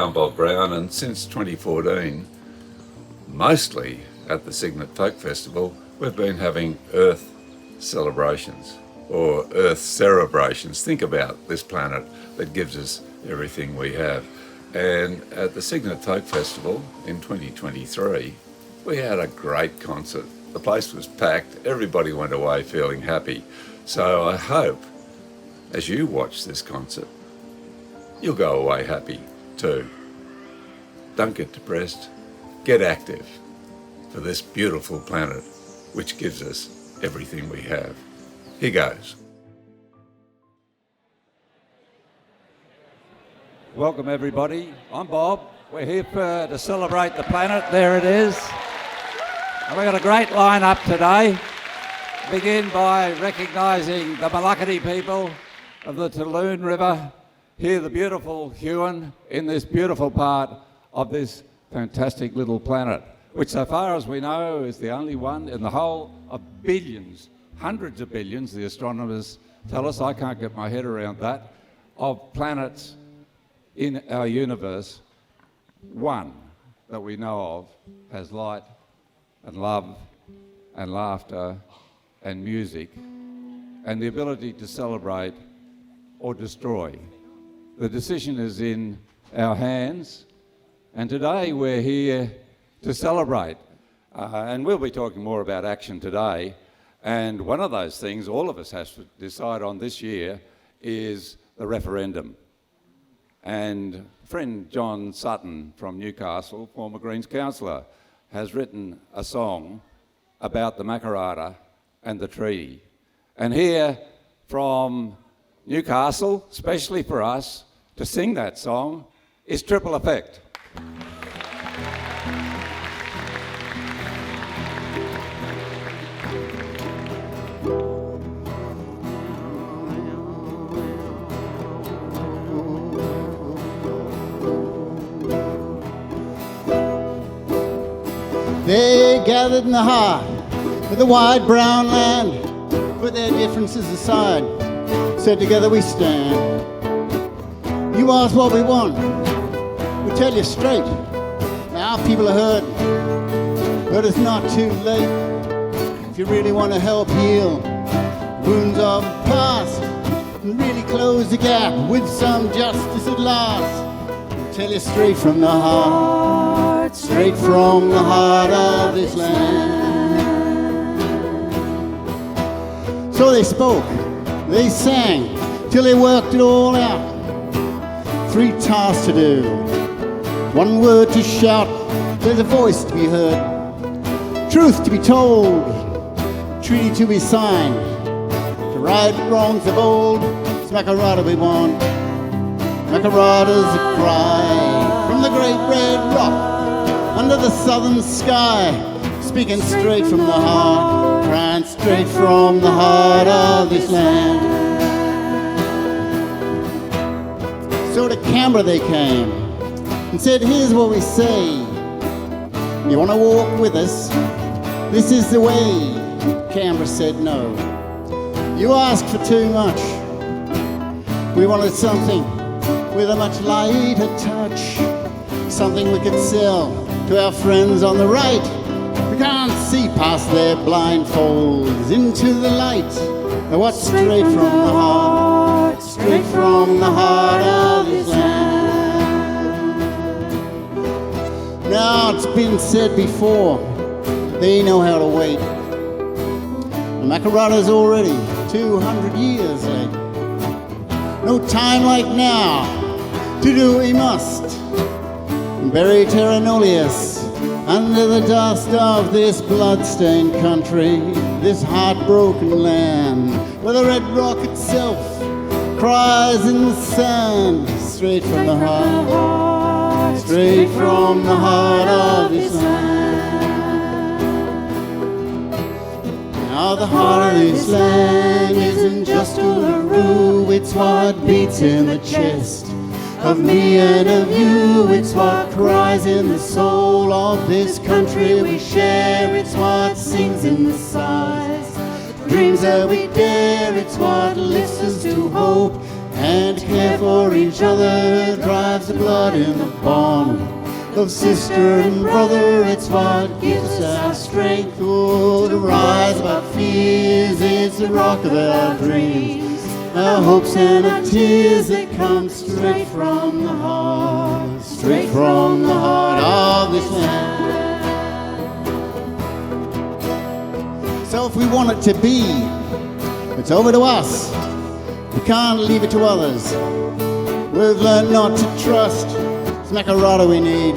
I'm Bob Brown, and since 2014, mostly at the Cygnet Folk Festival, we've been having Earth celebrations, or Earth cerebrations. Think about this planet that gives us everything we have. And at the Cygnet Folk Festival in 2023, we had a great concert. The place was packed, everybody went away feeling happy. So I hope, as you watch this concert, you'll go away happy too. Don't get depressed, get active for this beautiful planet which gives us everything we have. Here goes. Welcome everybody, I'm Bob. We're here to celebrate the planet, there it is. And we've got a great lineup today. Begin by recognising the Malakadi people of the Talloon River, here the beautiful Huon in this beautiful part of this fantastic little planet, which so far as we know is the only one in the whole of billions, hundreds of billions, the astronomers tell us, I can't get my head around that, of planets in our universe. One that we know of has light and love and laughter and music and the ability to celebrate or destroy. The decision is in our hands, and today we're here to celebrate. And we'll be talking more about action today. And one of those things all of us have to decide on this year is the referendum. And friend John Sutton from Newcastle, former Greens councillor, has written a song about the Makarrata and the treaty. And here from Newcastle, especially for us, to sing that song is Triple Effect. They gathered in the heart of the wide brown land, put their differences aside, said together we stand. You ask what we want, we tell you straight. Now our people are hurt, but it's not too late. If you really want to help heal wounds of the past and really close the gap with some justice at last, we tell you straight from the heart, straight from the heart of this land. So they spoke, they sang, till they worked it all out. 3 tasks to do, 1 word to shout, there's a voice to be heard, truth to be told, treaty to be signed, to right wrongs of old, it's Makarrata we want. Makarrata's a cry from the great red rock, under the southern sky, speaking straight from the heart, crying straight from the heart of this land. So to Canberra they came and said, here's what we say. You want to walk with us? This is the way. Canberra said no. You asked for too much. We wanted something with a much lighter touch, something we could sell to our friends on the right. We can't see past their blindfolds into the light. They watch straight from the heart, straight from the heart of this land. Now it's been said before, they know how to wait. The Makarrata's already 200 years late. No time like now to do what we must. Bury Terra Nullius under the dust of this blood-stained country, this heartbroken land, where the red rock itself cries in the sand, straight from the heart, straight from the heart of this land. Now the heart of this land isn't just Uluru, it's what beats in the chest of me and of you, it's what cries in the soul of this country we share, it's what sings in the sighs, dreams that we dare, it's what lifts us to hope and to care for each other drives the blood in the bond of sister and brother. It's what gives us our strength, oh, to rise above fears. It's the rock of our dreams, our hopes and our tears that come straight from the heart, straight from the heart of this land. So if we want it to be, it's over to us. We can't leave it to others. We've learned not to trust. It's Makarrata we need.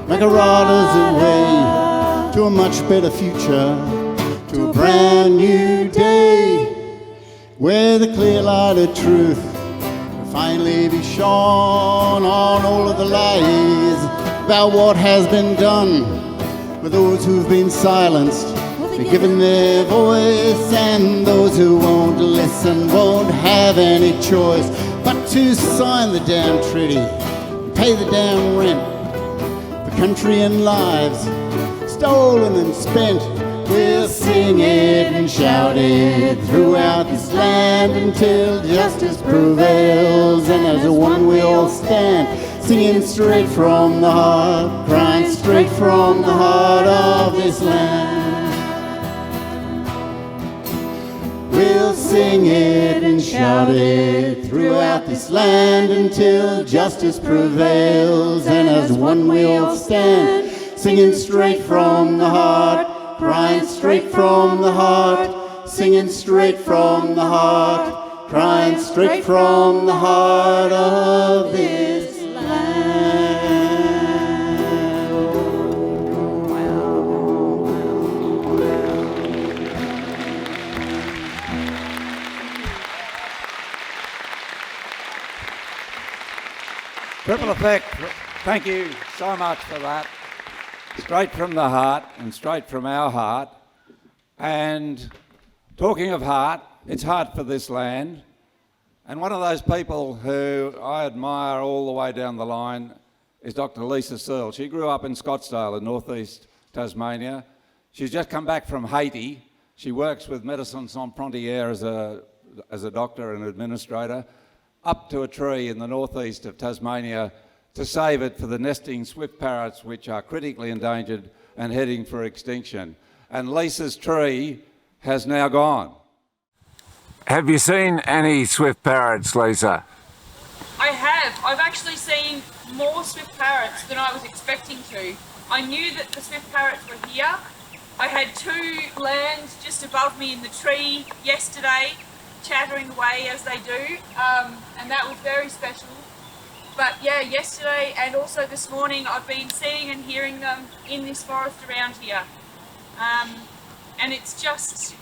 Makarrata's the way to a much better future, to a brand new day, where the clear light of truth will finally be shone on all of the lies about what has been done with those who've been silenced, be given their voice, and those who won't listen won't have any choice but to sign the damn treaty, pay the damn rent for country and lives stolen and spent. We'll sing it and shout it throughout this land until justice prevails, and as a one we all stand, singing straight from the heart, crying straight from the heart of this land. We'll sing it and shout it throughout this land until justice prevails, and as one we all stand, singing straight from the heart, crying straight from the heart, singing straight from the heart, crying straight from the heart of this land. Triple Effect, thank you so much for that. Straight from the heart and straight from our heart. And talking of heart, it's heart for this land. And one of those people who I admire all the way down the line is Dr. Lisa Searle. She grew up in Scottsdale in northeast Tasmania. She's just come back from Haiti. She works with Médecins Sans Frontières as a doctor and administrator, up to a tree in the northeast of Tasmania to save it for the nesting swift parrots, which are critically endangered and heading for extinction. And Lisa's tree has now gone. Have you seen any swift parrots, Lisa? I have. I've actually seen more swift parrots than I was expecting to. I knew that the swift parrots were here. I had two land just above me in the tree yesterday, chattering away as they do, and that was very special. But yeah, yesterday and also this morning I've been seeing and hearing them in this forest around here. And it's just,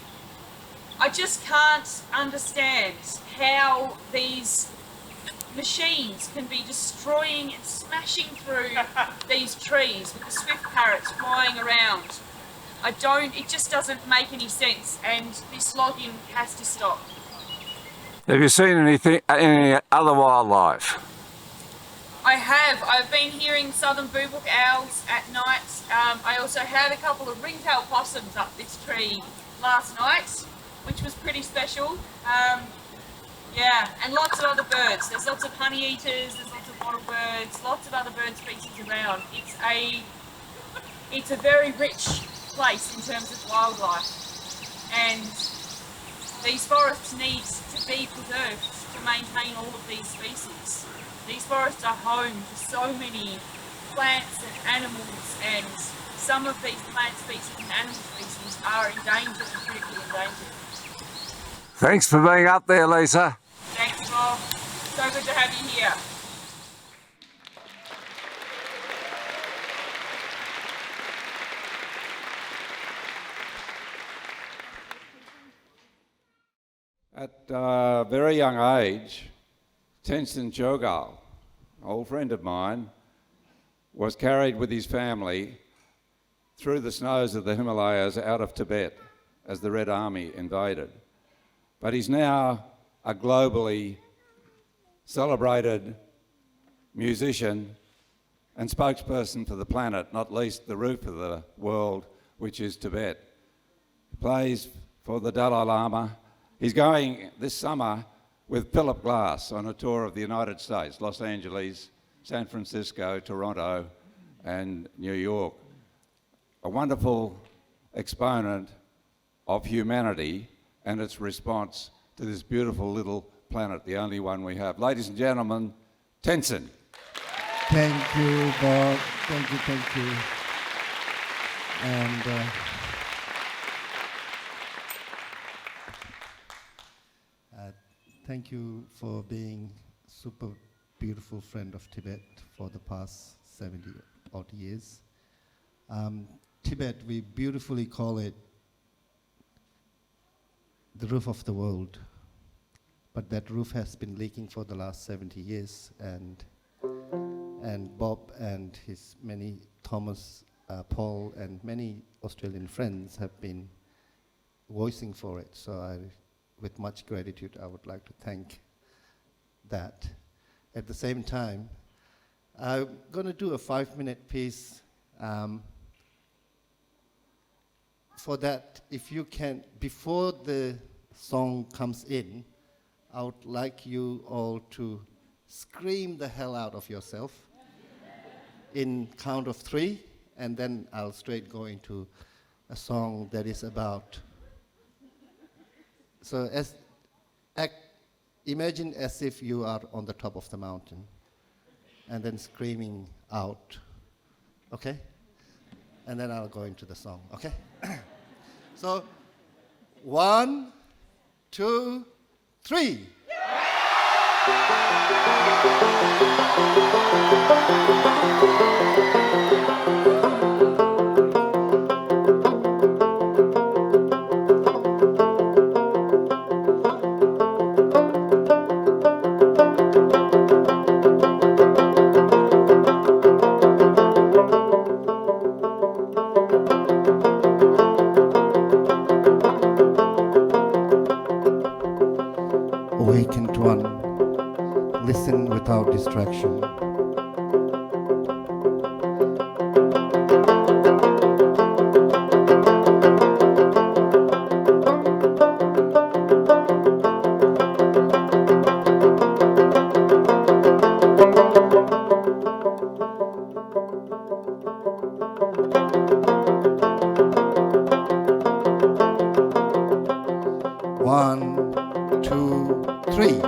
I just can't understand how these machines can be destroying and smashing through these trees with the swift parrots flying around. It just doesn't make any sense, and this logging has to stop. Have you seen any other wildlife? I have. I've been hearing southern boobook owls at night. I also had a couple of ringtail possums up this tree last night, which was pretty special. Yeah, and lots of other birds. There's lots of honey eaters, there's lots of wattlebirds, lots of other bird species around. It's a very rich place in terms of wildlife, and these forests need to be preserved to maintain all of these species. These forests are home to so many plants and animals, and some of these plant species and animal species are endangered and critically endangered. Thanks for being up there, Lisa. Thanks, Bob. So good to have you here. At a very young age, Tenzin Chogal, an old friend of mine, was carried with his family through the snows of the Himalayas out of Tibet as the Red Army invaded. But he's now a globally celebrated musician and spokesperson for the planet, not least the roof of the world, which is Tibet. He plays for the Dalai Lama. He's going this summer with Philip Glass on a tour of the United States, Los Angeles, San Francisco, Toronto, and New York. A wonderful exponent of humanity and its response to this beautiful little planet, the only one we have. Ladies and gentlemen, Tenzin. Thank you, Bob. Thank you. And thank you for being super beautiful friend of Tibet for the past 70 odd years. Tibet, we beautifully call it the roof of the world, but that roof has been leaking for the last 70 years, and Bob and his many Thomas, Paul, and many Australian friends have been voicing for it. So with much gratitude, I would like to thank that. At the same time, I'm going to do a 5-minute piece. For that, if you can, before the song comes in, I would like you all to scream the hell out of yourself in count of 3, and then I'll straight go into a song that is about. So imagine as if you are on the top of the mountain, and then screaming out, okay? And then I'll go into the song, okay? So, 1, 2, 3. Awakened one, listen without distraction. One, two, three.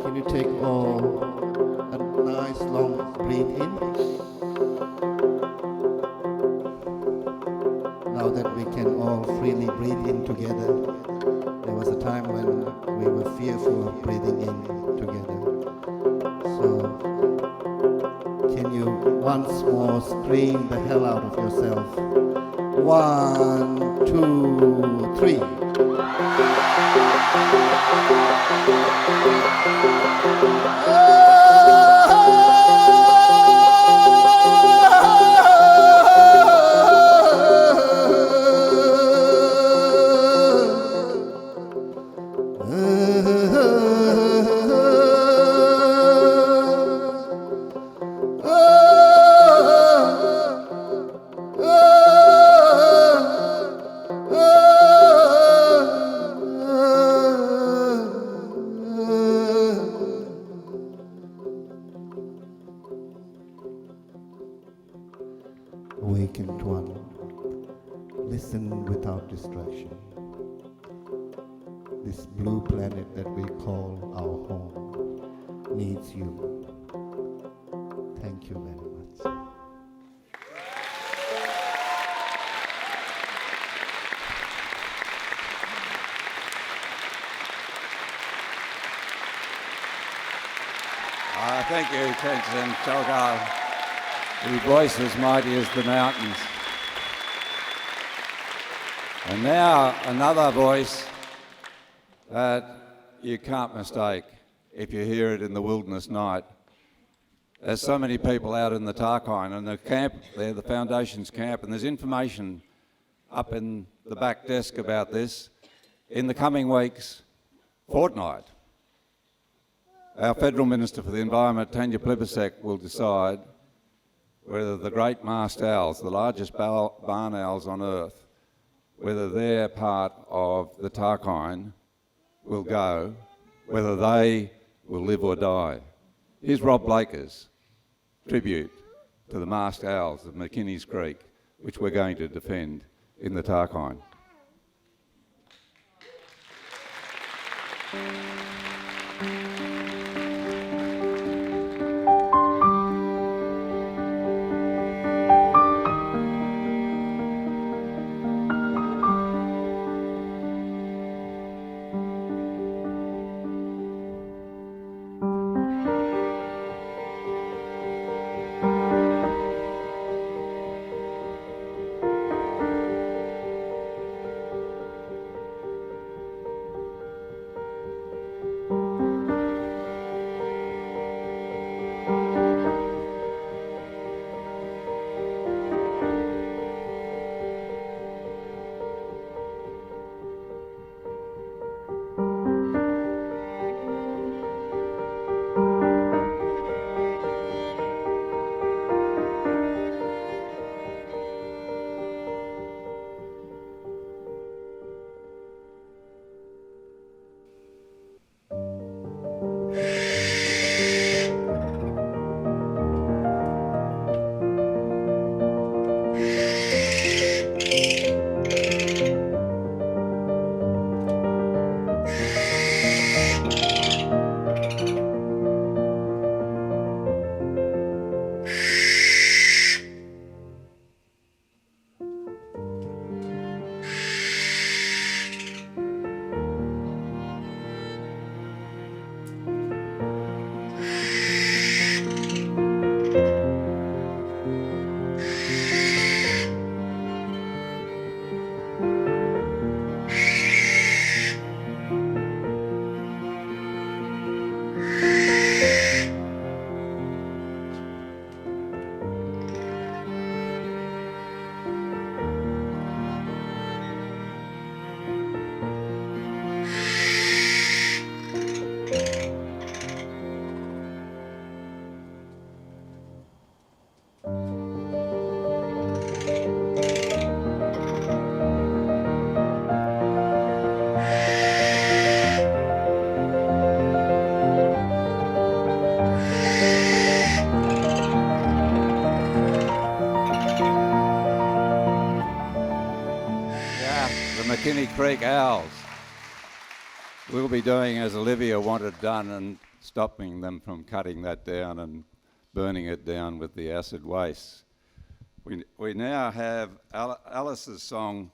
Can you take a nice long breath in? Now that we can all freely breathe in together. there was a time when we were fearful of breathing in together. So, can you once more scream the hell out of yourself? 1, 2, 3. Awakened one, listen without distraction. This blue planet that we call our home needs you. Thank you very much. Thank you, Tenzin Chogar. Your voice is mighty as the mountains. And now another voice that you can't mistake if you hear it in the wilderness night. There's so many people out in the Tarkine and the camp there, the Foundation's camp, and there's information up in the back desk about this. In the coming weeks, fortnight, our Federal Minister for the Environment, Tanya Plibersek, will decide whether the great masked owls, the largest barn owls on Earth, whether they're part of the Tarkine, will go, whether they will live or die. Here's Rob Blaker's tribute to the masked owls of McKinney's Creek, which we're going to defend in the Tarkine. McKinney Creek Owls. We'll be doing as Olivia wanted done and stopping them from cutting that down and burning it down with the acid waste. We now have Alice's song,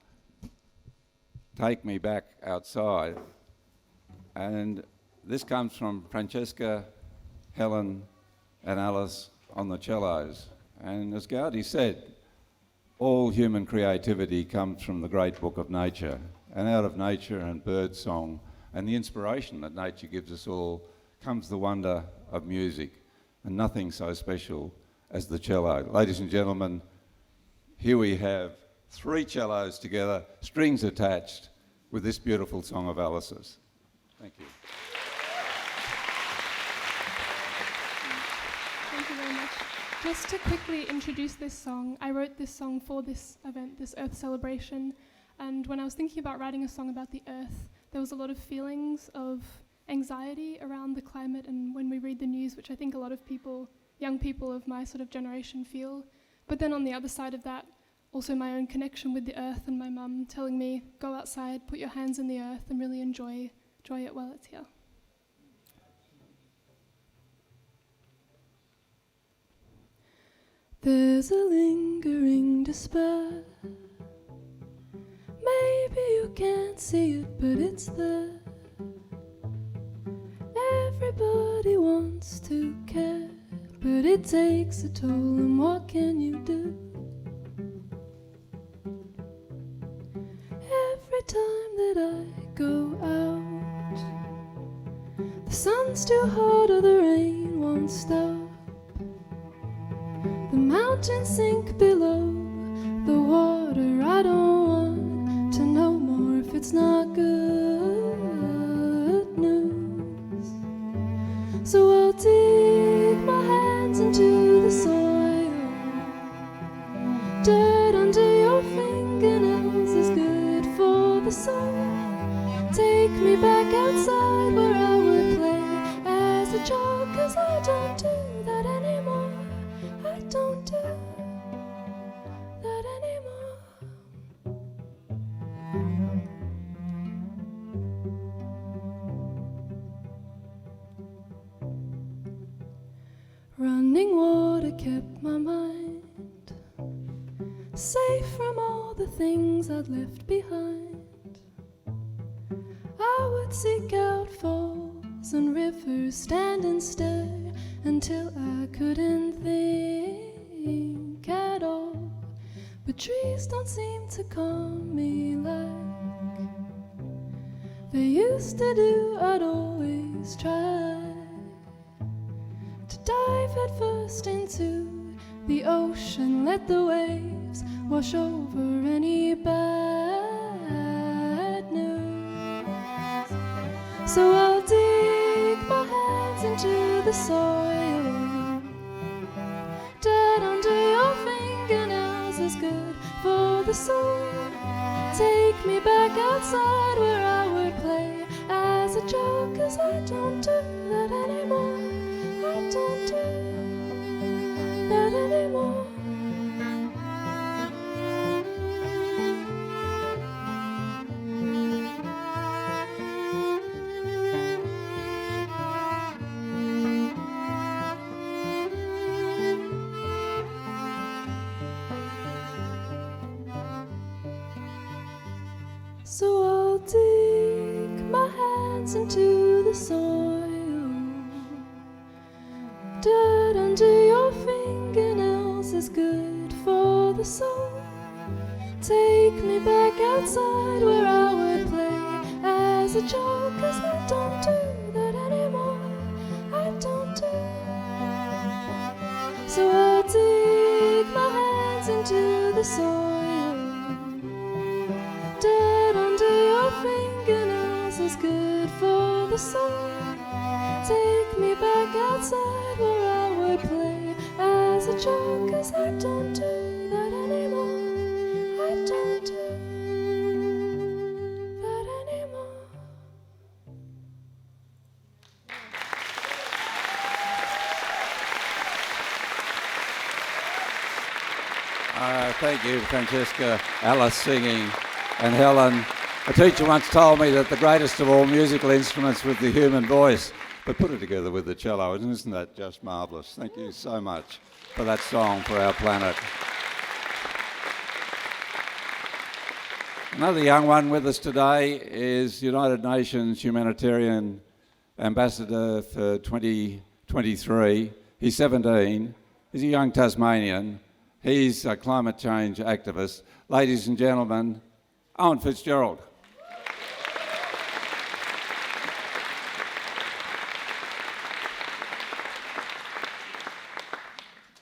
Take Me Back Outside. And this comes from Francesca, Helen and Alice on the cellos. And as Gaudi said, all human creativity comes from the great book of nature. And out of nature and bird song and the inspiration that nature gives us all comes the wonder of music. And nothing so special as the cello. Ladies and gentlemen, here we have 3 cellos together, strings attached, with this beautiful song of Alice's. Thank you. Thank you very much. Just to quickly introduce this song, I wrote this song for this event, this Earth celebration, and when I was thinking about writing a song about the Earth, there was a lot of feelings of anxiety around the climate and when we read the news, which I think a lot of people, young people of my sort of generation feel. But then on the other side of that, also my own connection with the earth and my mum telling me, go outside, put your hands in the earth and really enjoy it while it's here. There's a lingering despair. Maybe you can't see it, but it's there. Everybody wants to care, but it takes a toll, and what can you do? Every time that I go out, the sun's too hot or the rain won't stop. The mountains sink below the water. I don't want to know more if it's not good news. So I'll dig my hands into the soil. Dirt under your fingernails is good for the soul. Take me back outside where I would play as a child, 'cause I don't do that anymore. I don't do that anymore. Running water kept my mind safe from all the things I'd left behind. I would seek out falls and rivers, stand and stare until I couldn't think at all. But trees don't seem to calm me like they used to do. I'd always try to dive head first into the ocean, let the waves wash over any bad news. So I'll dig my hands into the soil. Dirt under your fingernails is good for the soul. Take me back outside where I would play as a child, 'cause I don't do that anymore. I don't do that anymore. So I'll dig my hands into the soil. Dirt under your fingernails is good for the soul. Take me back outside where I would play as a child, 'cause I don't do that anymore. I don't do. So I'll dig my hands into the soil. Dirt under your fingernails is good for the soul. Take me back outside where I would play as a child, 'cause I don't do that anymore. I don't do that anymore. Thank you, Francesca, Alice singing, and Helen. A teacher once told me that the greatest of all musical instruments was the human voice, but put it together with the cello, and isn't that just marvellous? Thank you so much for that song for our planet. Another young one with us today is United Nations Humanitarian Ambassador for 2023. He's 17. He's a young Tasmanian. He's a climate change activist. Ladies and gentlemen, Owen Fitzgerald.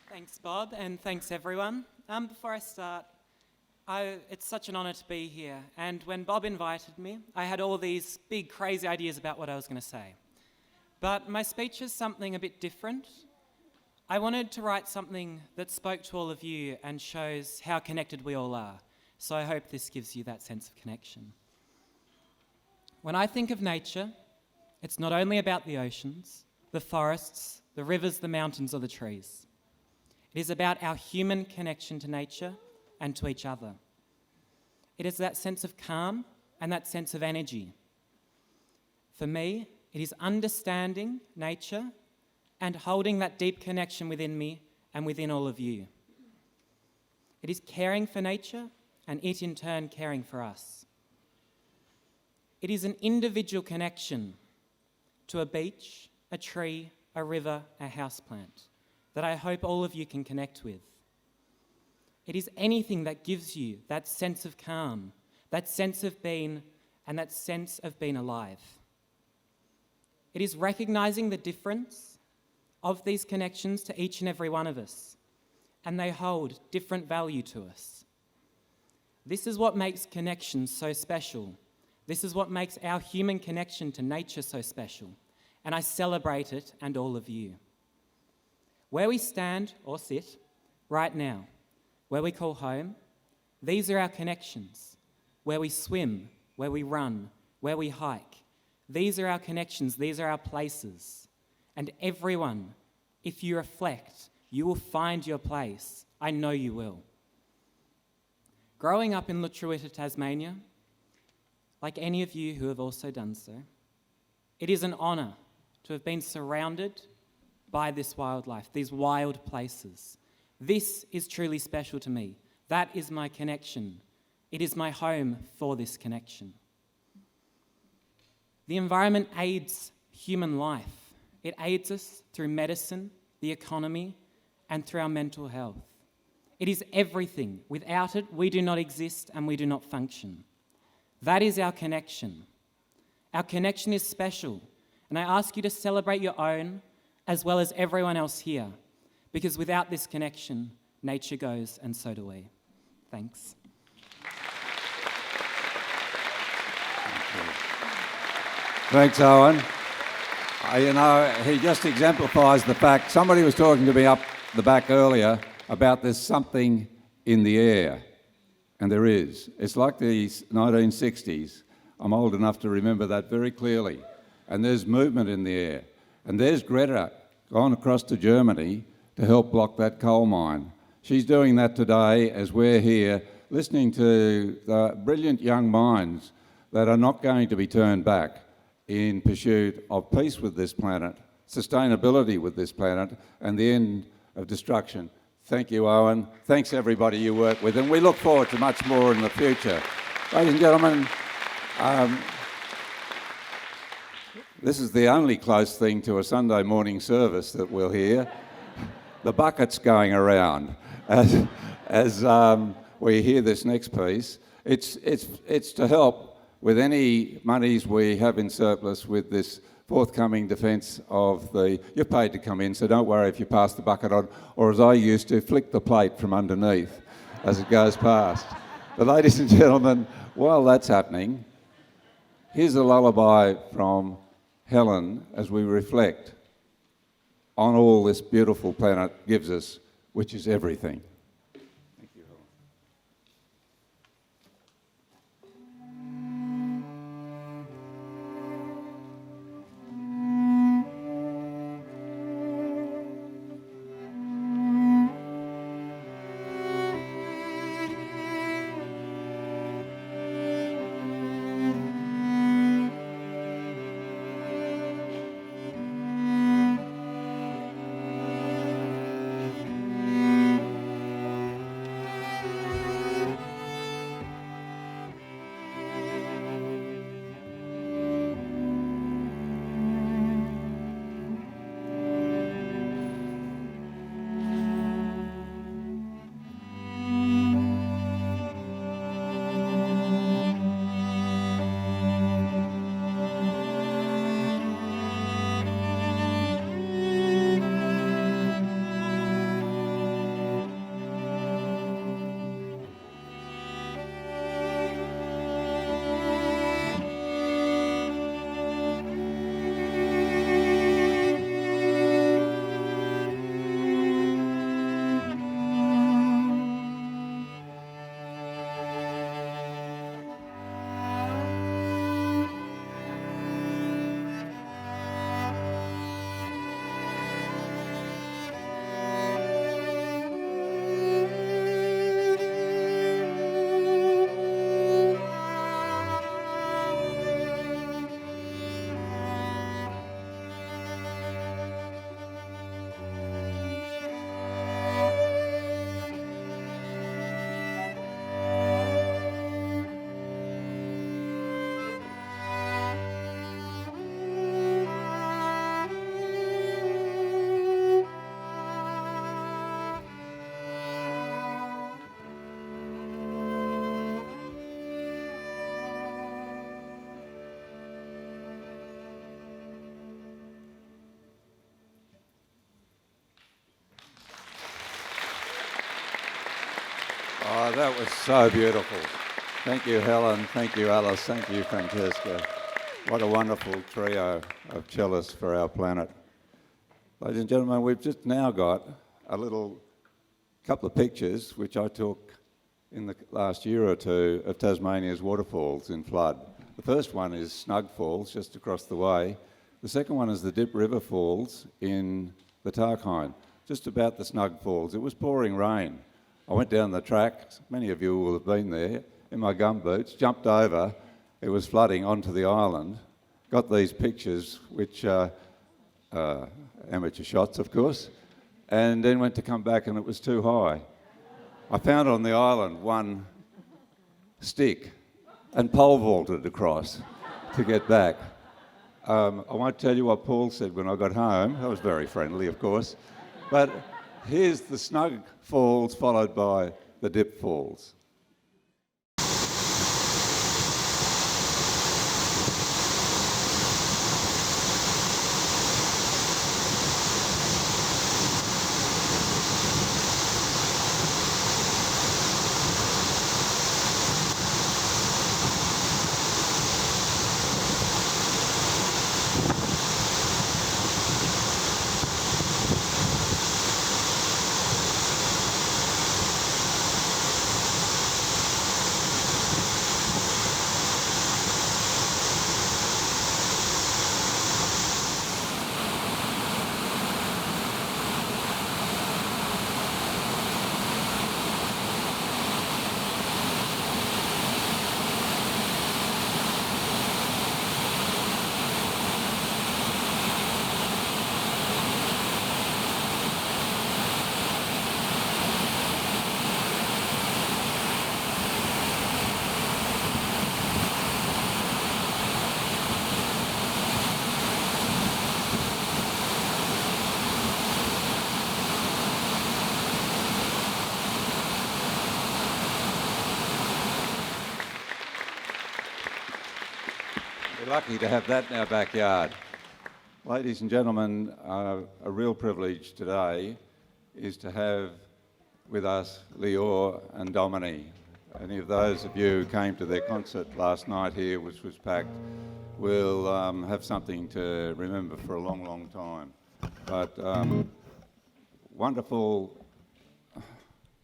Thanks, Bob, and thanks, everyone. Before I start, it's such an honour to be here. And when Bob invited me, I had all these big, crazy ideas about what I was going to say. But my speech is something a bit different. I wanted to write something that spoke to all of you and shows how connected we all are. So I hope this gives you that sense of connection. When I think of nature, it's not only about the oceans, the forests, the rivers, the mountains, or the trees. It is about our human connection to nature and to each other. It is that sense of calm and that sense of energy. For me, it is understanding nature and holding that deep connection within me and within all of you. It is caring for nature and it in turn caring for us. It is an individual connection to a beach, a tree, a river, a houseplant that I hope all of you can connect with. It is anything that gives you that sense of calm, that sense of being, and that sense of being alive. It is recognising the difference of these connections to each and every one of us, and they hold different value to us. This is what makes connections so special. This is what makes our human connection to nature so special, and I celebrate it and all of you. Where we stand or sit right now, where we call home, these are our connections. Where we swim, where we run, where we hike, these are our connections, these are our places. And everyone, if you reflect, you will find your place. I know you will. Growing up in Lutruwita, Tasmania, like any of you who have also done so, it is an honour to have been surrounded by this wildlife, these wild places. This is truly special to me. That is my connection. It is my home for this connection. The environment aids human life. It aids us through medicine, the economy, and through our mental health. It is everything. Without it, we do not exist and we do not function. That is our connection. Our connection is special, and I ask you to celebrate your own as well as everyone else here, because without this connection, nature goes and so do we. Thanks. Thanks, Owen. He just exemplifies the fact. Somebody was talking to me up the back earlier about there's something in the air, and there is. It's like the 1960s. I'm old enough to remember that very clearly. And there's movement in the air. And there's Greta gone across to Germany to help block that coal mine. She's doing that today as we're here listening to the brilliant young minds that are not going to be turned back in pursuit of peace with this planet, sustainability with this planet, and the end of destruction. Thank you, Owen. Thanks, everybody you work with, and we look forward to much more in the future. Ladies and gentlemen, this is the only close thing to a Sunday morning service that we'll hear. The bucket's going around as we hear this next piece. It's to help with any monies we have in surplus with this forthcoming defence of the... You're paid to come in, so don't worry if you pass the bucket on, or as I used to, flick the plate from underneath as it goes past. But ladies and gentlemen, while that's happening, here's a lullaby from Helen as we reflect on all this beautiful planet gives us, which is everything. Thank you, Helen. Oh, that was so beautiful. Thank you, Helen. Thank you, Alice. Thank you, Francesca. What a wonderful trio of cellists for our planet. Ladies and gentlemen, we've just now got a little couple of pictures which I took in the last year or two of Tasmania's waterfalls in flood. The first one is Snug Falls, just across the way. The second one is the Dip River Falls in the Tarkine, just about the Snug Falls. It was pouring rain. I went down the track, many of you will have been there, in my gumboots, jumped over, it was flooding onto the island, got these pictures, which are amateur shots, of course, and then went to come back and it was too high. I found on the island one stick and pole vaulted across to get back. I won't tell you what Paul said when I got home. That was very friendly, of course. But here's the Snug Falls followed by the Dip Falls. We're lucky to have that in our backyard. Ladies and gentlemen, a real privilege today is to have with us Lior and Domini. Any of those of you who came to their concert last night here, which was packed, will have something to remember for a long, long time. But wonderful,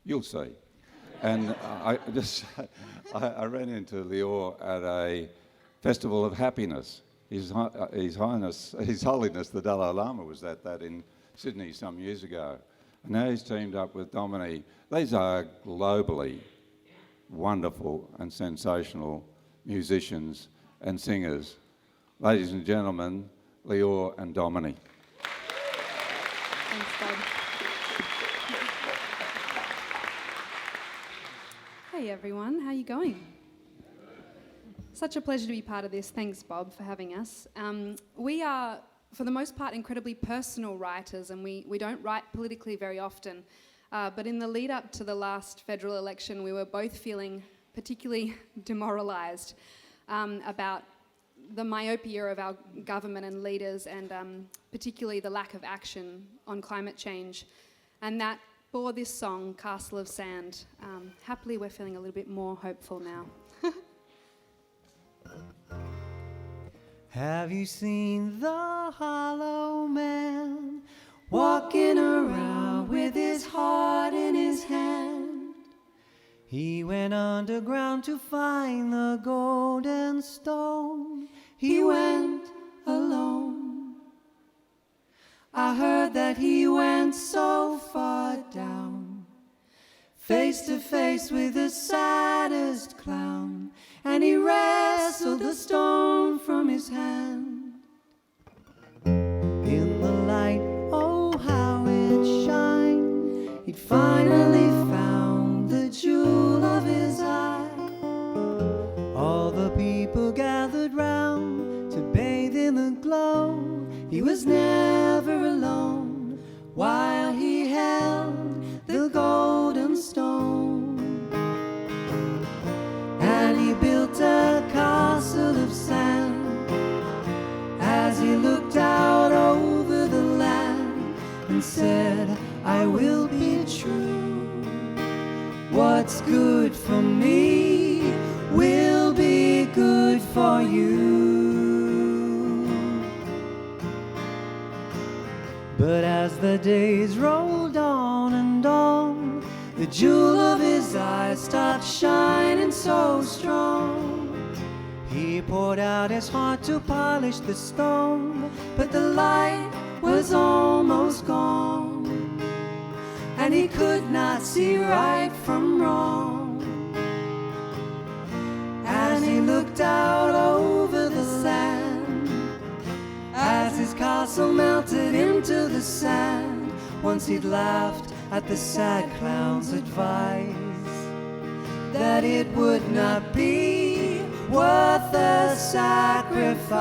you'll see. And I ran into Lior at a Festival of Happiness. His Holiness the Dalai Lama was at that in Sydney some years ago. And now he's teamed up with Domini. These are globally wonderful and sensational musicians and singers. Ladies and gentlemen, Lior and Domini. Thanks, Bob. Hey everyone, how are you going? Such a pleasure to be part of this. Thanks, Bob, for having us. We are, for the most part, incredibly personal writers, and we don't write politically very often. But in the lead up to the last federal election, we were both feeling particularly demoralised about the myopia of our government and leaders, and particularly the lack of action on climate change. And that bore this song, Castle of Sand. Happily, we're feeling a little bit more hopeful now. Have you seen the hollow man walking around with his heart in his hand? He went underground to find the golden stone. He went alone. I heard that he went so far down, face to face with the saddest clown, and he wrestled the stone from his hand. In the light, oh how it shined, he'd finally found the jewel of his eye. All the people gathered round to bathe in the glow. He was never alone while he held the golden stone. And he built a castle of sand as he looked out over the land and said, I will be true. What what's good for me will be good for you. But as the days rolled on and on, the jewel of his eyes started shining so strong. He poured out his heart to polish the stone, but the light was almost gone, and he could not see right from wrong. As he looked out over the land, as his castle melted into the sand, once he'd laughed at the sad clown's advice that it would not be worth the sacrifice.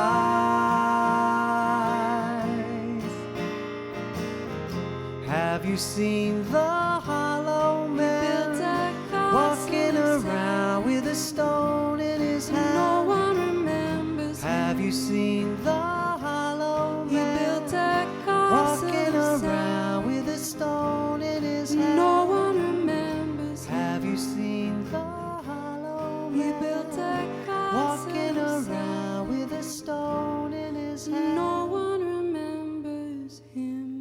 Have you seen the hollow man walking around with a stone in his hand? No one remembers him. Have you seen the hollow man walking around with a stone in his hand? No one remembers him. Have you seen the hollow man walking around with a stone in his hand? No one remembers him.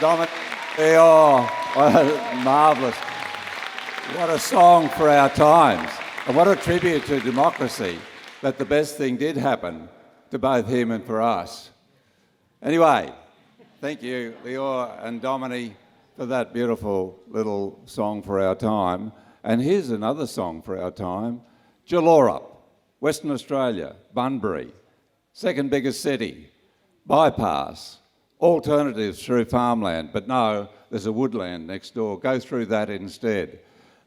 Dominic, oh, marvellous. What a song for our times. And what a tribute to democracy that the best thing did happen to both him and for us. Anyway, thank you, Leor and Domini, for that beautiful little song for our time. And here's another song for our time. Jalorup, Western Australia, Bunbury, second biggest city, bypass, alternatives through farmland, but no, there's a woodland next door. Go through that instead.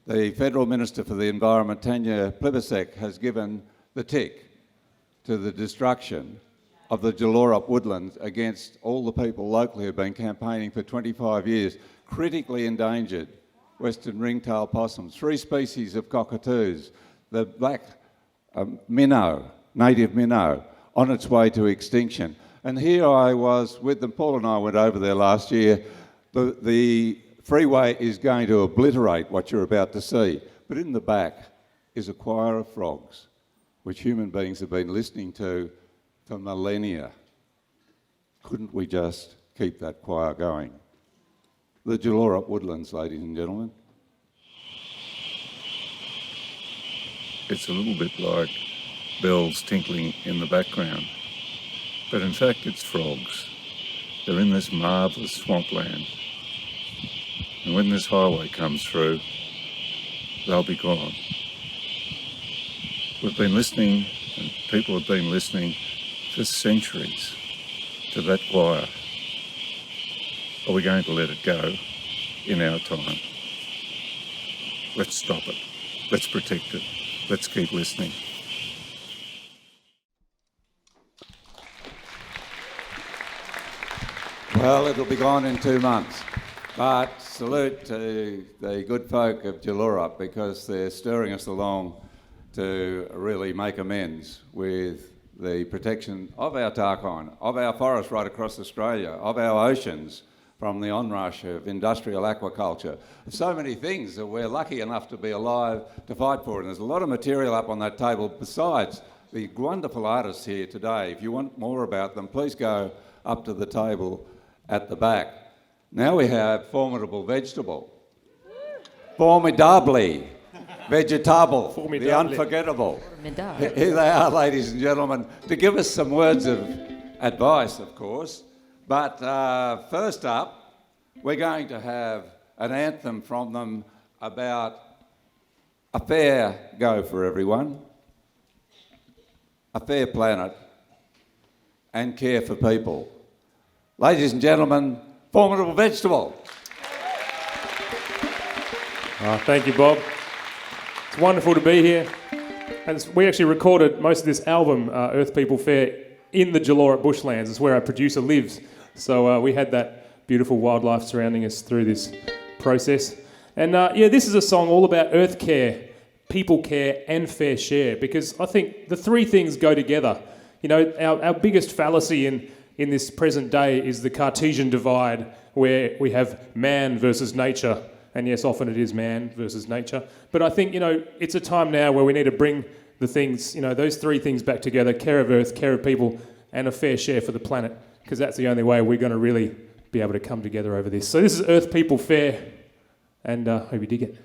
The Federal Minister for the Environment, Tanya Plibersek, has given the tick to the destruction of the Jalorup woodlands against all the people locally who have been campaigning for 25 years. Critically endangered western ringtail possums, 3 species of cockatoos, the black minnow, native minnow, on its way to extinction. And here I was with them. Paul and I went over there last year. The freeway is going to obliterate what you're about to see. But in the back is a choir of frogs, which human beings have been listening to for millennia. Couldn't we just keep that choir going? The Jalorup woodlands, ladies and gentlemen. It's a little bit like bells tinkling in the background. But in fact, it's frogs. They're in this marvellous swampland. And when this highway comes through, they'll be gone. We've been listening, and people have been listening for centuries to that choir. Are we going to let it go in our time? Let's stop it. Let's protect it. Let's keep listening. Well, it'll be gone in 2 months. But salute to the good folk of Jalorup, because they're stirring us along to really make amends with the protection of our Tarkine, of our forests right across Australia, of our oceans from the onrush of industrial aquaculture. So many things that we're lucky enough to be alive to fight for. And there's a lot of material up on that table besides the wonderful artists here today. If you want more about them, please go up to the table at the back. Now we have formidable vegetable. Formidably vegetable. The unforgettable. Here they are, ladies and gentlemen, to give us some words of advice, of course. But first up, we're going to have an anthem from them about a fair go for everyone, a fair planet, and care for people. Ladies and gentlemen, Formidable Vegetable. Thank you, Bob. It's wonderful to be here. And we actually recorded most of this album, Earth People Fair, in the Jalorup bushlands. It's where our producer lives. So we had that beautiful wildlife surrounding us through this process. And this is a song all about earth care, people care, and fair share, because I think the 3 things go together. You know, our biggest fallacy in this present day is the Cartesian divide, where we have man versus nature. And yes, often it is man versus nature. But I think, you know, it's a time now where we need to bring the things, you know, those three things back together: care of earth, care of people, and a fair share for the planet, because that's the only way we're going to really be able to come together over this. So this is Earth People Fair, and hope you dig it.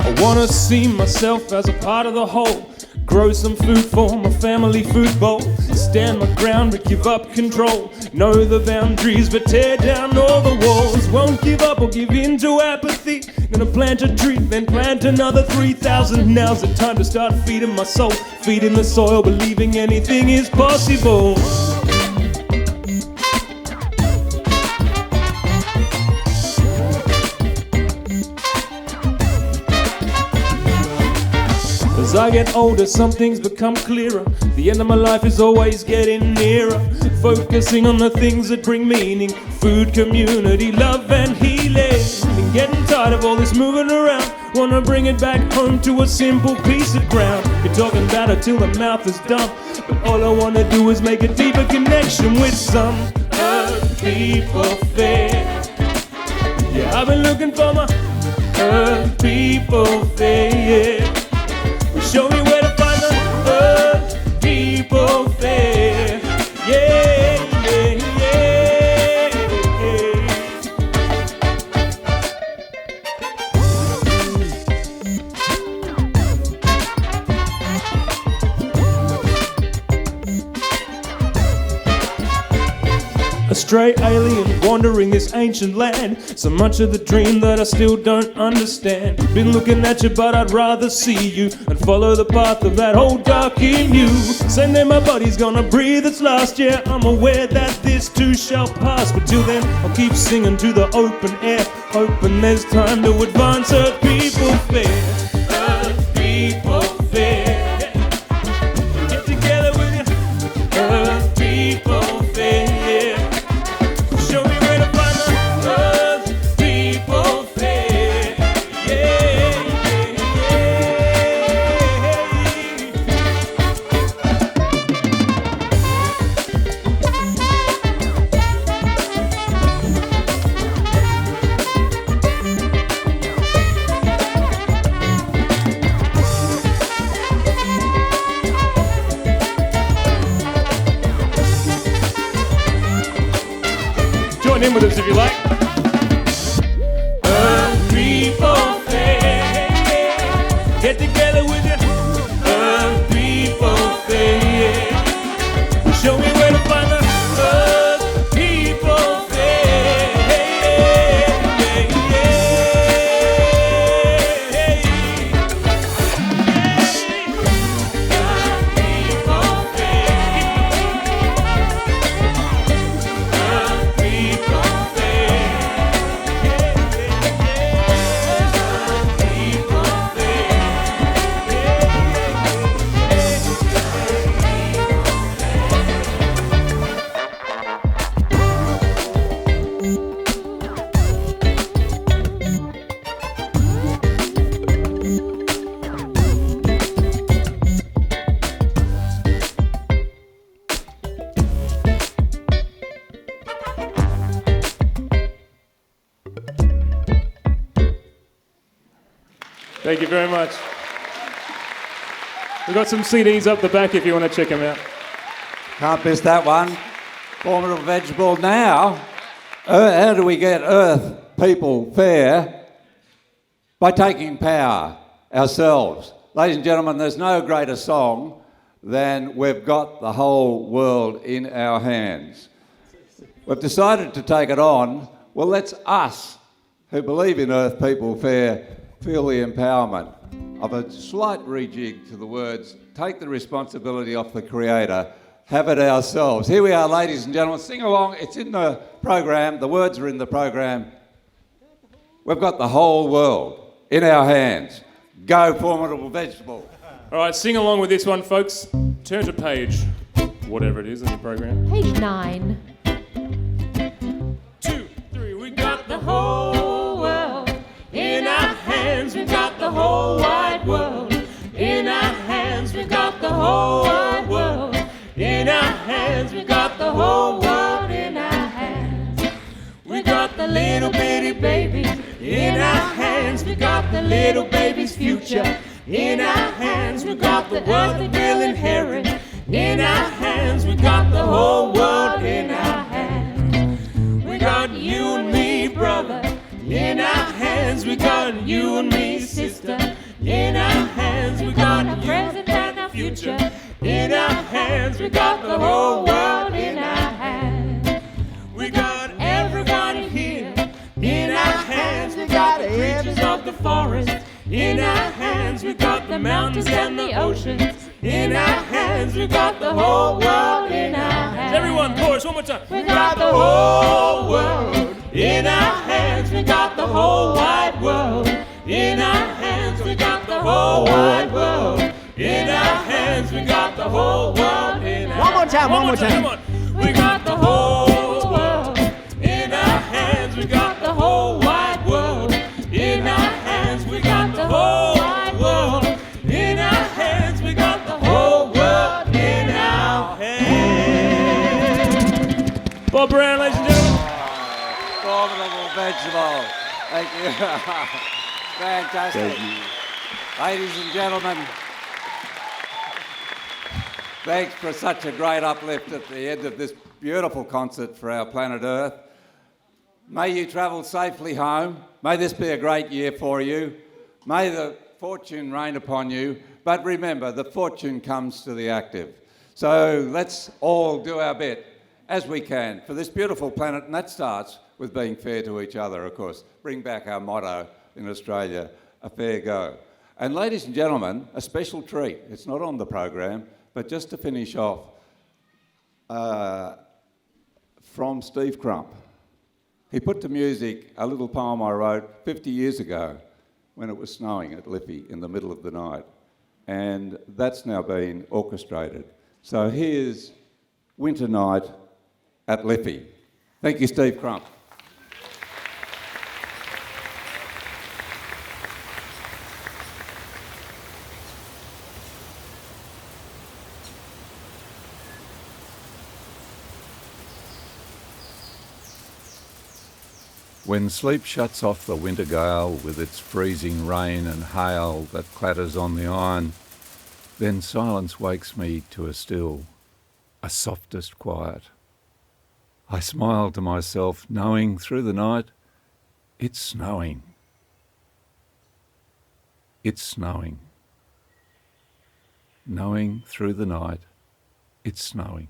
I wanna see myself as a part of the whole. Grow some food for my family food bowl. Stand my ground but give up control. Know the boundaries but tear down all the walls. Won't give up or give in to apathy. Gonna plant a tree, then plant another 3,000. Now's the time to start feeding my soul. Feeding the soil, believing anything is possible. As I get older, some things become clearer. The end of my life is always getting nearer. Focusing on the things that bring meaning. Food, community, love and healing. Been getting tired of all this moving around. Wanna bring it back home to a simple piece of ground. You're talking about it till the mouth is dumb, but all I wanna do is make a deeper connection with some Earth People Fair. Yeah, I've been looking for my Earth People Fair. Yeah. Show me where to find the Earth People Fair. Yeah, yeah, yeah, yeah. A stray alien wandering this ancient land. So much of the dream that I still don't understand. Been looking at you but I'd rather see you and follow the path of that old dark in you. Saying that my body's gonna breathe its last. Yeah, I'm aware that this too shall pass, but till then I'll keep singing to the open air, hoping there's time to advance Earth People Fair. Earth People Fair. Get together with you. Earth People Fair. In with us if you like. Earth People Fair. Get together with you. Earth People Fair. Show me where to find the Earth People Fair. Thank you very much. We've got some CDs up the back if you want to check them out. Can't miss that one. Formidable Vegetable now. How do we get Earth People Fair? By taking power ourselves. Ladies and gentlemen, there's no greater song than We've Got the Whole World in Our Hands. We've decided to take it on. Well, let's us who believe in Earth People Fair feel the empowerment of a slight rejig to the words, take the responsibility off the Creator, have it ourselves. Here we are, ladies and gentlemen, sing along. It's in the program, the words are in the program. We've got the whole world in our hands. Go, formidable vegetable. All right, sing along with this one, folks. Turn to page, whatever it is in the program. Page 9. 2, 3, we got the whole world in our hands. We got the whole wide world in our hands. We got the whole wide world in our hands. We got the whole world in our hands. We got the little bitty baby in our hands. We got the little baby's future in our hands. We got the world that we'll inherit in our hands. We got the whole world in our hands. We got you and me, brother, in our hands. We got you and me, sister, in our hands. We got our present and our future in our hands. We got the whole world in our hands. We got everybody here in our hands. We got the creatures of the forest in our hands. We got the mountains and the oceans in our hands. We got the whole world in our hands. Everyone, chorus, one more time. We got the whole world in our hands. We got the whole wide world in our hands. We got the whole wide world in our hands. We got the whole world in our hands. One more time, one more time. Come on. We got the whole world in our hands. We got the whole wide world in our hands. We got the whole wide world in our hands. We got the whole world in our hands. Bob Brown, ladies and gentlemen. Formidable vegetable. Thank you. Fantastic. Ladies and gentlemen, thanks for such a great uplift at the end of this beautiful concert for our planet Earth. May you travel safely home. May this be a great year for you. May the fortune rain upon you. But remember, the fortune comes to the active. So let's all do our bit as we can for this beautiful planet, and that starts with being fair to each other, of course. Bring back our motto in Australia, a fair go. And ladies and gentlemen, a special treat. It's not on the program, but just to finish off, from Steve Crump. He put to music a little poem I wrote 50 years ago when it was snowing at Liffey in the middle of the night. And that's now been orchestrated. So here's Winter Night at Liffey. Thank you, Steve Crump. When sleep shuts off the winter gale with its freezing rain and hail that clatters on the iron, then silence wakes me to a still, a softest quiet. I smile to myself, knowing through the night, it's snowing. It's snowing. Knowing through the night, it's snowing.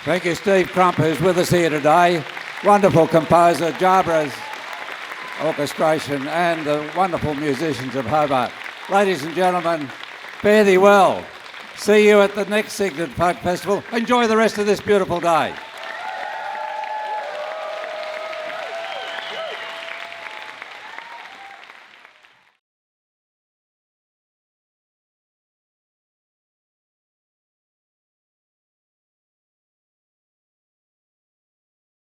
Thank you, Steve Crump, who's with us here today. Wonderful composer, Jabra's orchestration, and the wonderful musicians of Hobart. Ladies and gentlemen, fare thee well. See you at the next Cygnet Folk Festival. Enjoy the rest of this beautiful day.